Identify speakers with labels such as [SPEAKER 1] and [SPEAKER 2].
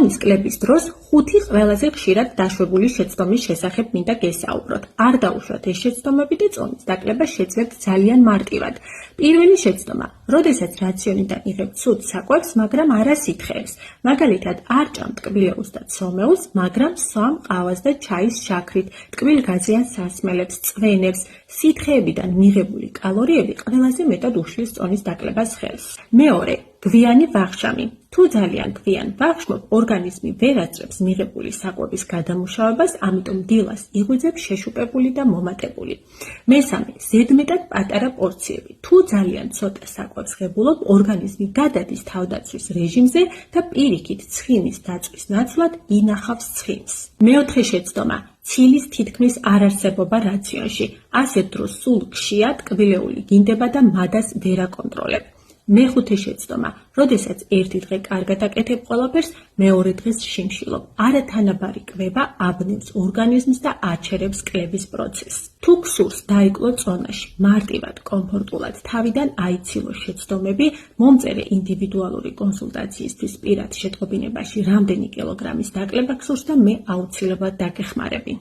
[SPEAKER 1] წონის კლების დროს 5 ყველაზე ხშირად დაშვებული შეცდომის შესახებ მინდა გესაუბროთ. არ დაუშვათ ეს შეცდომები და წონის დაკლება შეძლებთ ძალიან მარტივად. პირველი შეცდომა, როდესაც რაციონიდან იღებთ ცუდ საკვებს, მაგრამ არა სითხეებს. მაგალითად, არ ჭამთ ტკბილეულს და ცომეულს, მაგრამ სვამ ყავას და ჩაის შაქრით, ტკბილგაზიან სასმელებს, წვენებს, სითხეებიდან მიღებული კალორიები ყველაზე მეტად უშლის წონის დაკლებას ხელს. მეორე, გვიანი ვახშამი. თუ ძალიან გვიან ვახშმობ, ორგანიზმი ვერ აძლევს მიღებული საკვების გადამუშავებას, ამიტომ დილას იღვიძებ შეშუპებული და მომატებული. მესამე, ზედმეტად პატარა პორციები. თუ ძალიან ცოტა საკვებს ღებულობ, ორგანიზმი გადადის თავდაცვის რეჟიმზე და პირიქით ცხიმის დაწვის ნაცვლად ინახავს ცხიმს. მეოთხე შეცდომა, ცილის თითქმის არ არსებობა რაციონში. ასეთ დროს სულ ხშირად ტკბილეული გინდება და მადას ვერ აკონტროლებ. მეხუთე შეცდომა, როდესაც ერთი დღე კარგად აკეთებ ყველაფერს, მეორე დღეს შიმშილობ. არათანაბარი კვება აბნევს ორგანიზმს და აჩერებს კლების პროცესს. თუ გსურს დაიკლო წონაში, მარტივად, კომფორტულად თავიდან აიცილო შეცდომები, მომწერე ინდივიდუალური კონსულტაციისთვის პირად შეტყობინებაში რამდენი კილოგრამის დაკლება გსურს და მე აუცილებლად დაგეხმარები.